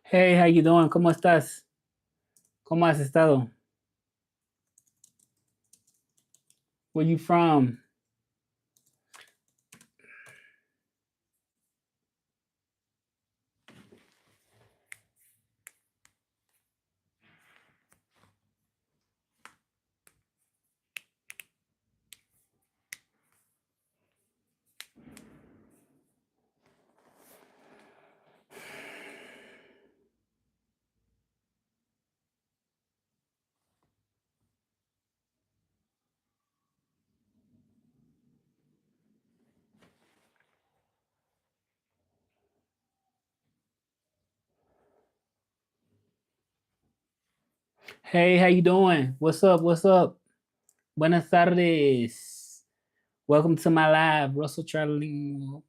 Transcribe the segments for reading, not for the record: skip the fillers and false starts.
Hey, how you doing? ¿Cómo estás? ¿Cómo has estado? Where you from? Hey, how you doing? What's up? What's up? Buenas tardes. Welcome to my live, Russell Charlie.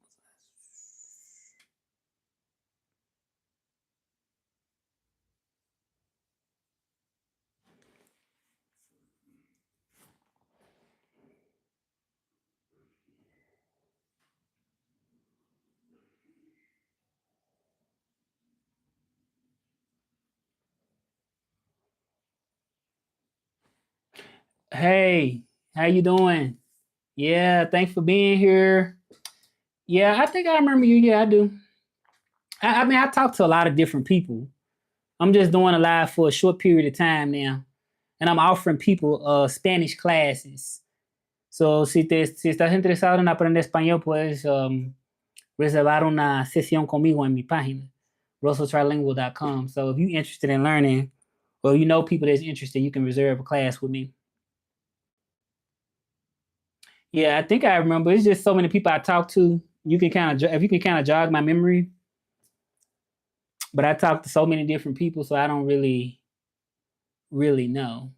Hey, how you doing? Yeah, thanks for being here. Yeah, I think I remember you. Yeah, I do. I mean, I talk to a lot of different people. I'm just doing a live for a short period of time now, and I'm offering people Spanish classes. So, si estás interesado en aprender español, puedes reservar una sesión conmigo en mi página, russelltrilingual.com. So, if you're interested in learning, or you know people that's interested, you can reserve a class with me. Yeah, I think I remember. It's just so many people I talk to. You can kind of, if you can kind of jog my memory, but I talk to so many different people, so I don't really know.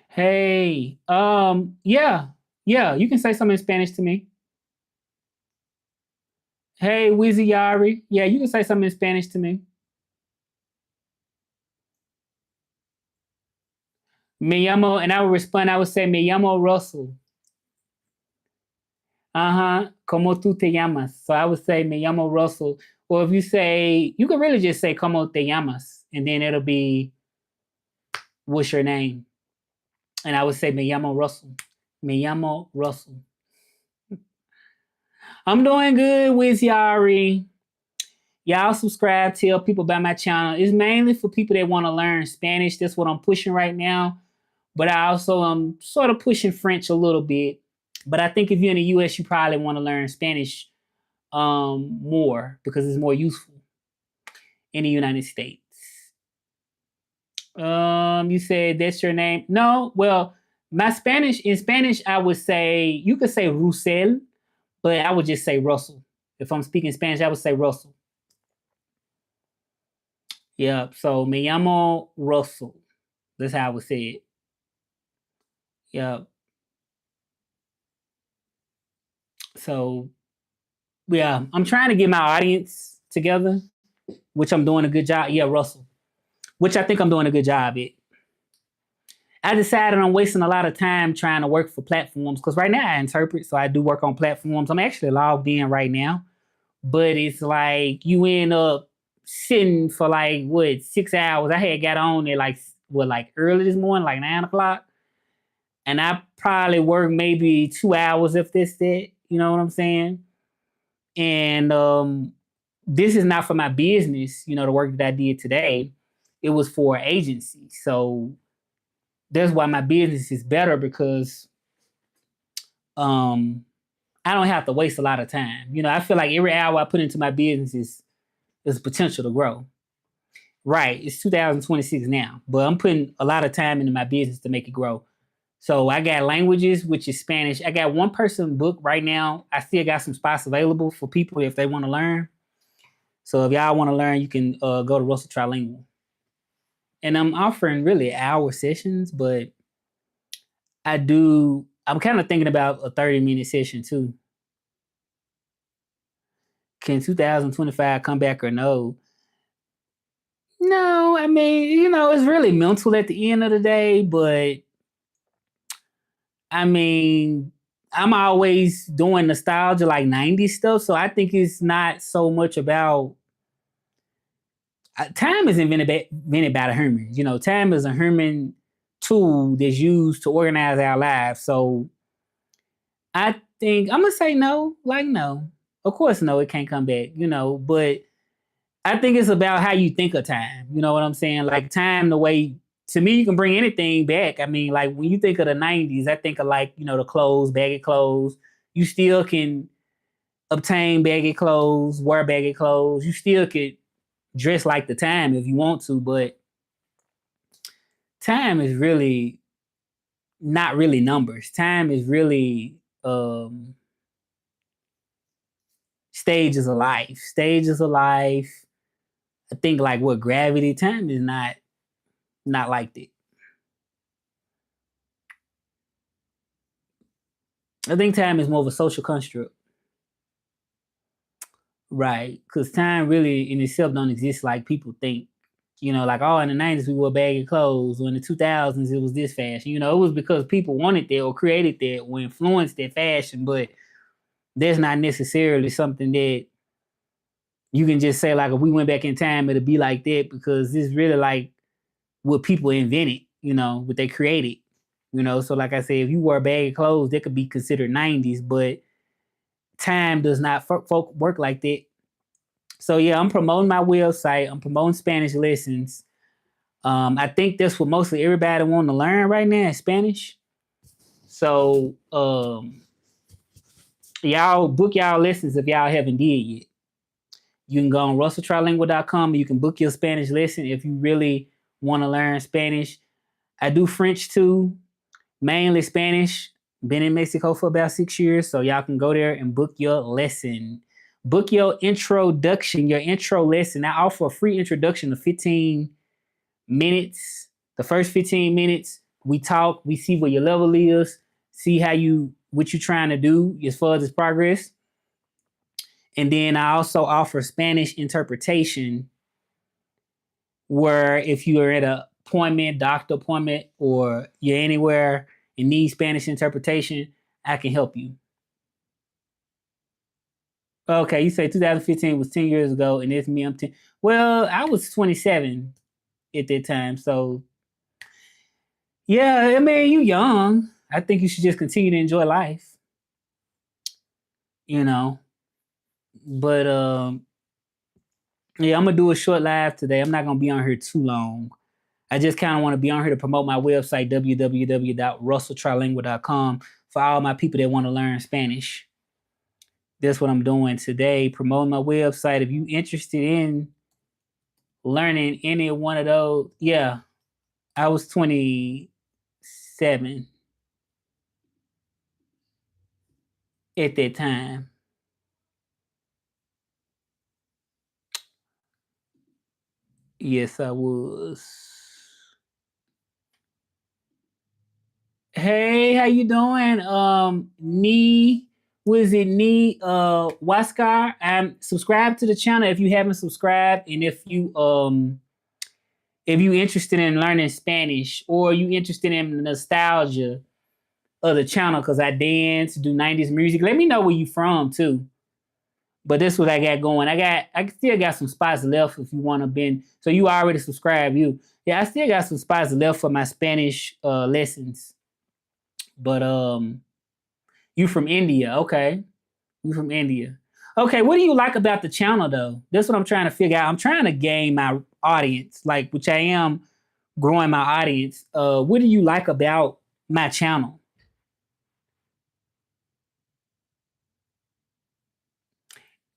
Hey, yeah, you can say something in Spanish to me. Hey, Wizzy Yari. Yeah, you can say something in Spanish to me. Me llamo, and I would respond, I would say, Me llamo Russell. Uh-huh. Como tú te llamas? So I would say, Me llamo Russell. Or if you say, you could really just say, Como te llamas? And then it'll be, what's your name? And I would say, Me llamo Russell. Me llamo Russell. I'm doing good with Yari. Y'all subscribe, tell people about my channel. It's mainly for people that want to learn Spanish. That's what I'm pushing right now. But I also am sort of pushing French a little bit. But I think if you're in the US, you probably want to learn Spanish more because it's more useful in the United States. You said that's your name. No, well, my Spanish in Spanish, I would say you could say Russell, but I would just say Russell. If I'm speaking Spanish, I would say Russell. Yeah. So me llamo Russell. That's how I would say it. Yeah. So yeah, I'm trying to get my audience together, which I'm doing a good job. Yeah, Russell, which I think I'm doing a good job at. I decided I'm wasting a lot of time trying to work for platforms because right now I interpret, so I do work on platforms. I'm actually logged in right now, but it's like you end up sitting for like what 6 hours. I had got on at like early this morning, like 9 o'clock, and I probably worked maybe 2 hours if this that. You know what I'm saying? And this is not for my business. You know, the work that I did today, it was for an agency, so that's why my business is better because um I don't have to waste a lot of time. You know, I feel like every hour I put into my business is potential to grow. Right. It's 2026 now, but I'm putting a lot of time into my business to make it grow. So I got languages, which is Spanish. I got one person book right now. I still got some spots available for people if they want to learn. So if y'all want to learn, you can go to Russell Trilingual. And I'm offering really hour sessions, but I do. I'm kind of thinking about a 30-minute session too. Can 2025 come back or no? No, I mean, it's really mental at the end of the day, but I mean, I'm always doing nostalgia like 90s stuff, so I think it's not so much about time is invented by the humans. Time is a human tool that's used to organize our lives. So I think I'm gonna say no, like no. Of course, no, it can't come back, but I think it's about how you think of time. You know what I'm saying? Like time, the way to me, you can bring anything back. I mean, like when you think of the 90s, I think of like, the clothes, baggy clothes. You still can obtain baggy clothes, wear baggy clothes. You still could dress like the time if you want to, but time is really not really numbers. Time is really stages of life. Stages of life. I think like what gravity time is not like that. I think time is more of a social construct. Right. Because time really in itself don't exist like people think. Like, oh, in the 90s we wore baggy clothes, or in the 2000s it was this fashion. It was because people wanted that or created that or influenced that fashion, but that's not necessarily something that you can just say, like, if we went back in time, it'd be like that, because it's really like what people invented, what they created. So like I said, if you wore baggy clothes, that could be considered 90s, but time does not work like that. So yeah, I'm promoting my website. I'm promoting Spanish lessons. I think that's what mostly everybody want to learn right now is Spanish. So y'all book y'all lessons if y'all haven't did yet. You can go on russelltrilingual.com and you can book your Spanish lesson if you really want to learn Spanish. I do French too, mainly Spanish. Been in Mexico for about 6 years, so y'all can go there and book your lesson. Book your introduction, your intro lesson. I offer a free introduction of 15 minutes. The first 15 minutes, we talk, we see where your level is, see what you're trying to do as far as this progress. And then I also offer Spanish interpretation, where if you are at an appointment, doctor appointment, or you're anywhere and need Spanish interpretation, I can help you. Okay, you say 2015 was 10 years ago, and it's me, I'm 10. Well, I was 27 at that time. So, yeah, I mean, you young. I think you should just continue to enjoy life, you know. But yeah, I'm gonna do a short live today. I'm not gonna be on here too long. I just kind of want to be on here to promote my website, www.russelltrilingual.com, for all my people that want to learn Spanish. That's what I'm doing today, promoting my website. If you interested in learning any one of those, yeah, I was 27 at that time. Yes, I was. Hey, how you doing? Nee, was it Nee Waskar? Subscribe to the channel if you haven't subscribed, and if you interested in learning Spanish, or you interested in the nostalgia of the channel, because I dance, do 90s music. Let me know where you from too. But this is what I got going. I still got some spots left if you want to been. So you already subscribed, you. Yeah, I still got some spots left for my Spanish lessons. But you from India, okay. You from India. Okay, what do you like about the channel though? That's what I'm trying to figure out. I'm trying to gain my audience, like, which I am growing my audience. What do you like about my channel?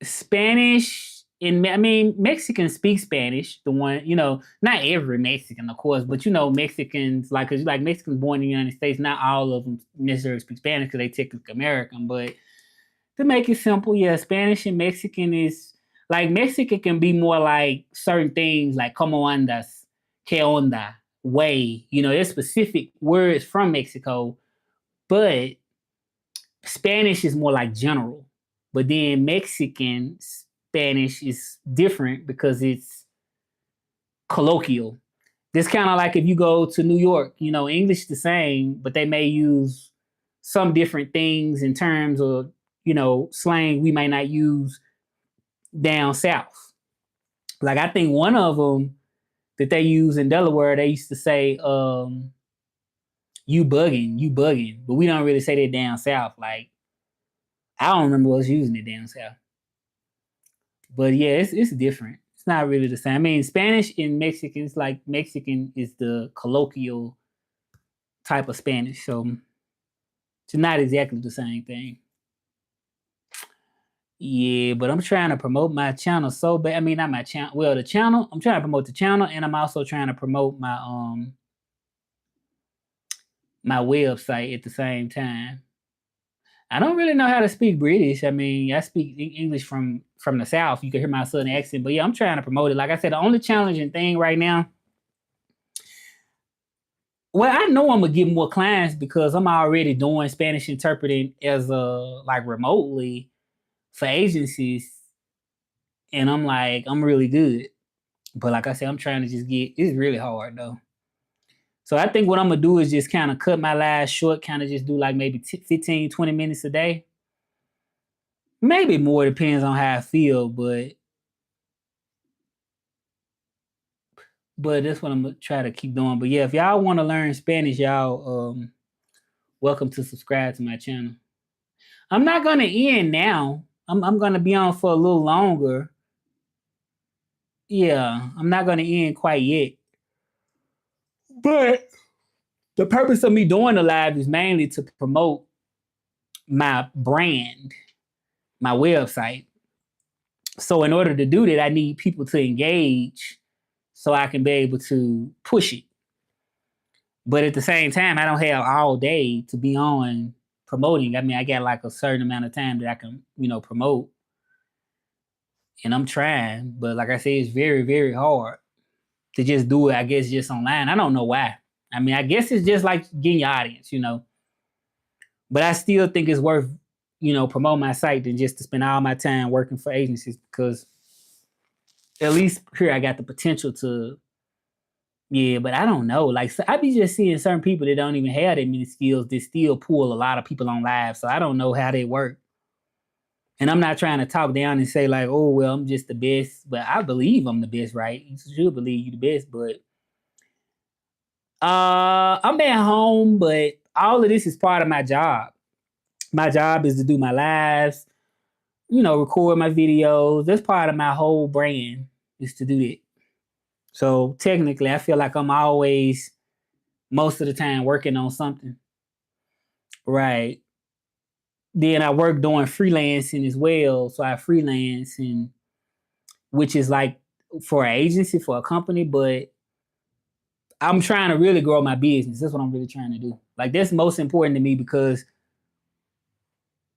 Spanish, and I mean, Mexicans speak Spanish. The one, not every Mexican, of course, but Mexicans, like, cause like Mexicans born in the United States, not all of them necessarily speak Spanish because they technically American. But to make it simple, yeah, Spanish and Mexican is like, Mexican can be more like certain things like como andas, que onda, way. There's specific words from Mexico, But Spanish is more like general. But then Mexican Spanish is different because it's colloquial. This kind of like if you go to New York, you know, English the same, but they may use some different things in terms of, you know, slang we might not use down south. Like I think one of them that they use in Delaware, they used to say, you bugging, but we don't really say that down south. Like I don't remember us using it down south. But yeah, it's different. It's not really the same. I mean, Spanish in Mexican, it's like Mexican is the colloquial type of Spanish, so it's not exactly the same thing. Yeah, but I'm trying to promote my channel so bad. I mean, not my channel. Well, the channel. I'm trying to promote the channel, and I'm also trying to promote my website at the same time. I don't really know how to speak British. I mean, I speak English from the South. You can hear my Southern accent, but yeah, I'm trying to promote it. Like I said, the only challenging thing right now. Well, I know I'm gonna get more clients because I'm already doing Spanish interpreting as like remotely for agencies, and I'm really good. But like I said, I'm trying to just get. It's really hard though. So I think what I'm gonna do is just kind of cut my lives short, kind of just do like maybe 15, 20 minutes a day. Maybe more, depends on how I feel, but that's what I'm gonna try to keep doing. But yeah, if y'all want to learn Spanish, y'all welcome to subscribe to my channel. I'm not gonna end now. I'm gonna be on for a little longer. Yeah, I'm not gonna end quite yet. But the purpose of me doing the live is mainly to promote my brand, my website. So in order to do that, I need people to engage so I can be able to push it. But at the same time, I don't have all day to be on promoting. I mean, I got like a certain amount of time that I can, you know, promote. And I'm trying, but like I said, it's very, very hard to just do it, I guess, just online. I don't know why. I mean, I guess it's just like getting your audience, you know. But I still think it's worth, you know, promote my site than just to spend all my time working for agencies because at least here I got the potential to, yeah, but I don't know. Like, so I be just seeing certain people that don't even have that many skills that still pull a lot of people on live. So I don't know how they work. And I'm not trying to talk down and say like, oh well, I'm just the best, but I believe I'm the best, right? You should believe you the best, but I'm at home, but all of this is part of my job. My job is to do my lives, you know, record my videos. That's part of my whole brand is to do that. So technically, I feel like I'm always, most of the time, working on something. Right. Then I work doing freelancing as well. So I freelance, and which is like for an agency, for a company, but I'm trying to really grow my business. That's what I'm really trying to do. Like that's most important to me because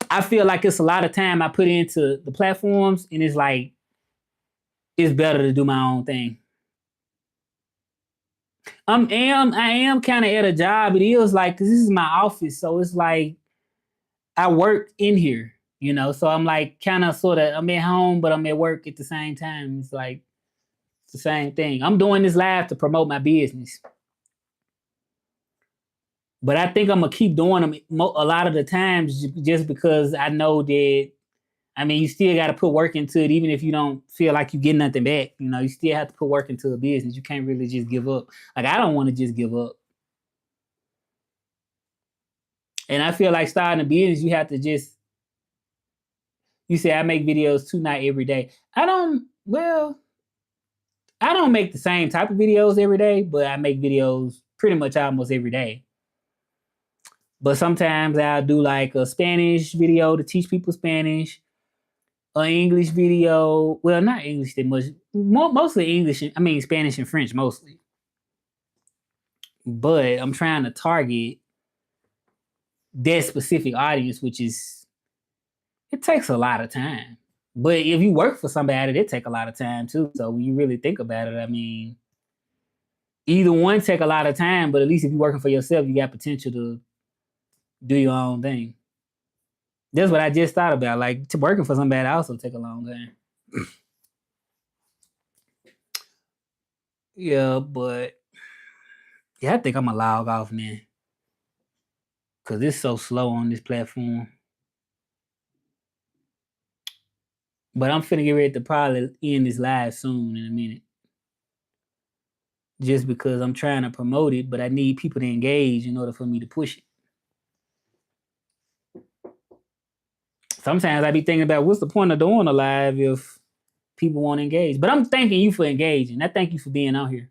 I feel like it's a lot of time I put into the platforms, and it's like it's better to do my own thing. I am kind of at a job. It is like 'cause this is my office, so it's like I work in here, you know. So I'm like kind of sort of I'm at home, but I'm at work at the same time. It's like it's the same thing. I'm doing this live to promote my business, but I think I'm gonna keep doing them a lot of the times just because I know that. I mean, you still got to put work into it, even if you don't feel like you get nothing back. You know, you still have to put work into a business. You can't really just give up. Like I don't want to just give up. And I feel like starting a business, you have to just. You say I make videos two night every day. I don't. Well, I don't make the same type of videos every day, but I make videos pretty much almost every day. But sometimes I'll do like a Spanish video to teach people Spanish, an English video. Well, not English that much. Mostly English. I mean Spanish and French mostly. But I'm trying to target that specific audience, which is it takes a lot of time. But if you work for somebody, it take a lot of time too. So when you really think about it, I mean, either one take a lot of time, but at least if you're working for yourself, you got potential to, do your own thing. That's what I just thought about. Like to working for somebody also take a long time. Yeah, but yeah, I think I'm gonna log off, man. Cause it's so slow on this platform. But I'm finna get ready to probably end this live soon in a minute. Just because I'm trying to promote it, but I need people to engage in order for me to push it. Sometimes I be thinking about what's the point of doing a live if people won't engage. But I'm thanking you for engaging. I thank you for being out here.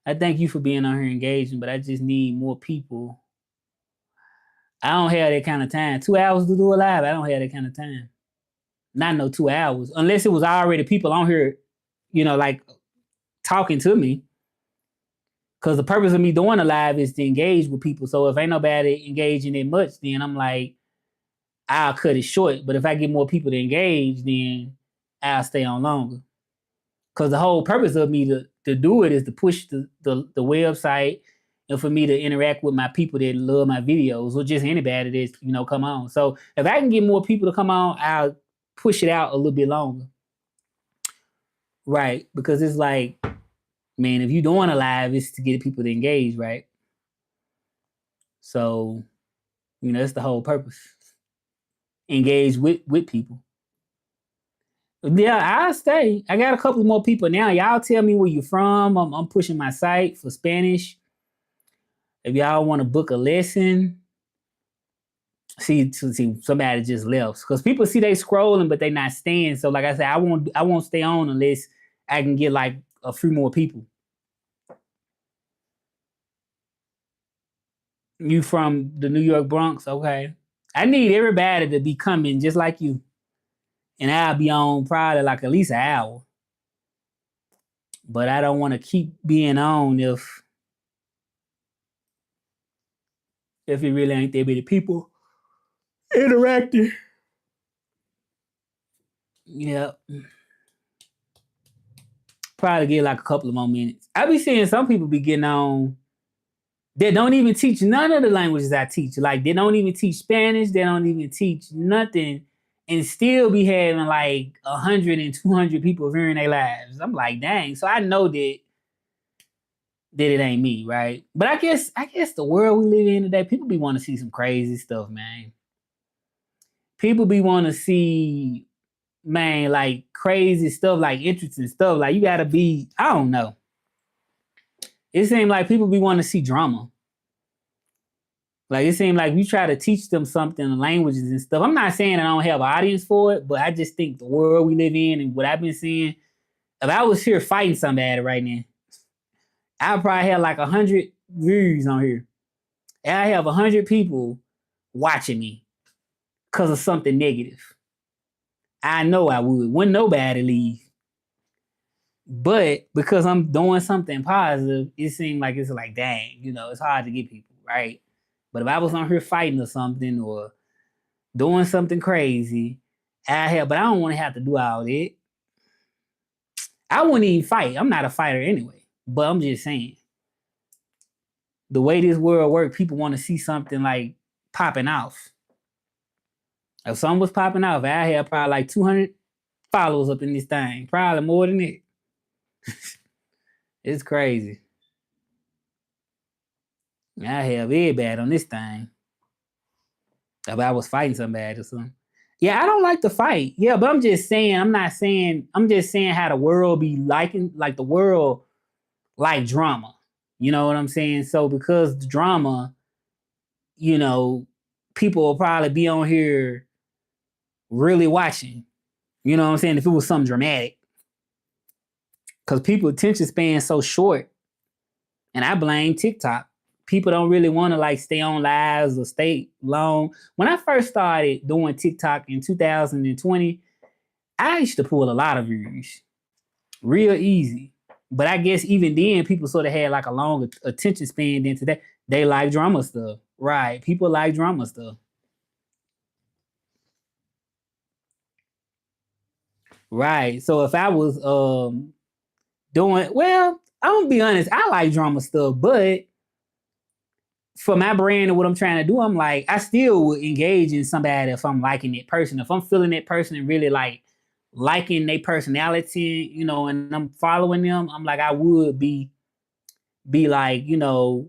I thank you for being out here engaging, but I just need more people. I don't have that kind of time. 2 hours to do a live, I don't have that kind of time. Not no 2 hours. Unless it was already people on here, like talking to me. Because the purpose of me doing a live is to engage with people. So if ain't nobody engaging it much, then I'm like, I'll cut it short. But if I get more people to engage, then I'll stay on longer. Because the whole purpose of me to do it is to push the website and for me to interact with my people that love my videos or just anybody that's, come on. So if I can get more people to come on, I'll push it out a little bit longer. Right. Because it's like, man, if you're doing a live, it's to get people to engage, right? So, that's the whole purpose. Engage with people. Yeah, I'll stay. I got a couple more people now. Y'all tell me where you're from. I'm pushing my site for Spanish. If y'all want to book a lesson, see somebody just left because people see they scrolling but they not staying. So like I said, I won't stay on unless I can get like a few more people. You from the New York Bronx? Okay. I need everybody to be coming just like you. And I'll be on probably like at least an hour. But I don't want to keep being on if it really ain't that many people interacting. Yeah. Probably get like a couple of more minutes. I be seeing some people be getting on that don't even teach none of the languages I teach. Like they don't even teach Spanish. They don't even teach nothing and still be having like 100 and 200 people hearing their lives. I'm like, dang. So I know that it ain't me, right? But I guess the world we live in today, people be want to see some crazy stuff, man. People be want to see, man, like crazy stuff, like interesting stuff. Like you gotta be, I don't know. It seems like people be want to see drama. Like it seems like we try to teach them something, languages and stuff. I'm not saying I don't have an audience for it, but I just think the world we live in and what I've been seeing, if I was here fighting somebody right now, I'd probably have like 100 views on here. And I have 100 people watching me because of something negative. I know I would. Wouldn't nobody leave. But because I'm doing something positive, it seemed like it's like, dang, it's hard to get people, right? But if I was on here fighting or something or doing something crazy, but I don't want to have to do all that. I wouldn't even fight. I'm not a fighter anyway. But I'm just saying, the way this world works, people want to see something like popping off. If something was popping off, I had probably like 200 followers up in this thing. Probably more than it. It's crazy. I have everybody on this thing. If I was fighting somebody or something. Yeah, I don't like to fight. Yeah, but I'm just saying, I'm just saying how the world be liking, like the world like drama. You know what I'm saying? So because the drama, people will probably be on here really watching. You know what I'm saying? If it was something dramatic. Because people attention span so short. And I blame TikTok. People don't really want to like stay on lives or stay long. When I first started doing TikTok in 2020, I used to pull a lot of views. Real easy. But I guess even then, people sort of had like a long attention span than today. They like drama stuff. Right. People like drama stuff. Right. So if I was doing, well, I'm gonna be honest, I like drama stuff, but for my brand and what I'm trying to do, I'm like, I still would engage in somebody if I'm liking that person. If I'm feeling that person and really like liking their personality, you know, and I'm following them, I'm like, I would be like, you know,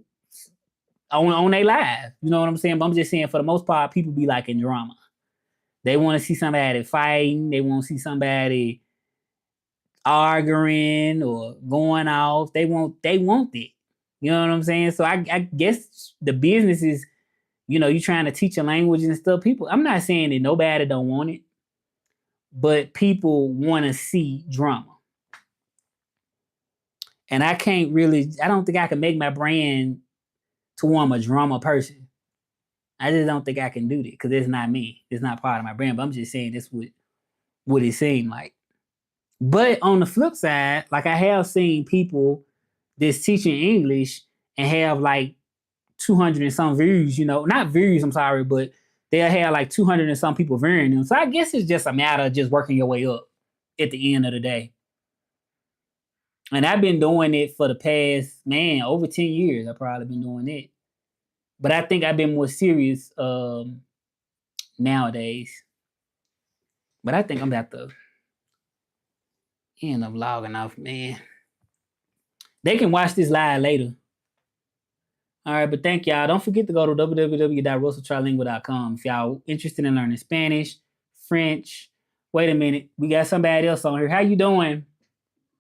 on their live. You know what I'm saying? But I'm just saying for the most part, people be like in drama. They want to see somebody fighting, they want to see somebody arguing or going off. They want it. You know what I'm saying? So I guess the business is, you know, you trying to teach a language and stuff. People, I'm not saying that nobody don't want it, but people want to see drama. And I don't think I can make my brand to where I'm a drama person. I just don't think I can do that because it's not me. It's not part of my brand. But I'm just saying this what it seemed like. But on the flip side, like I have seen people that's teaching English and have like 200 and some views, you know, not views, I'm sorry, but they'll have like 200 and some people viewing them. So I guess it's just a matter of just working your way up at the end of the day. And I've been doing it for the past, man, over 10 years. I've probably been doing it. But I think I've been more serious nowadays. But I think I'm about to end up logging off, man. They can watch this live later. All right, but thank y'all. Don't forget to go to www.russelltrilingual.com if y'all interested in learning Spanish, French. Wait a minute. We got somebody else on here. How you doing?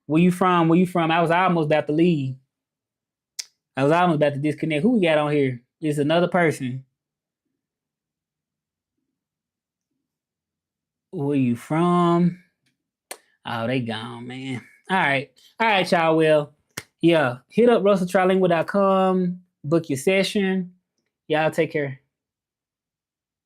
Where you from? Where you from? I was almost about to leave. I was almost about to disconnect. Who we got on here? It's another person. Where you from? Oh, they gone, man. All right, y'all. Well, yeah, hit up russelltrilingual.com, book your session. Y'all take care.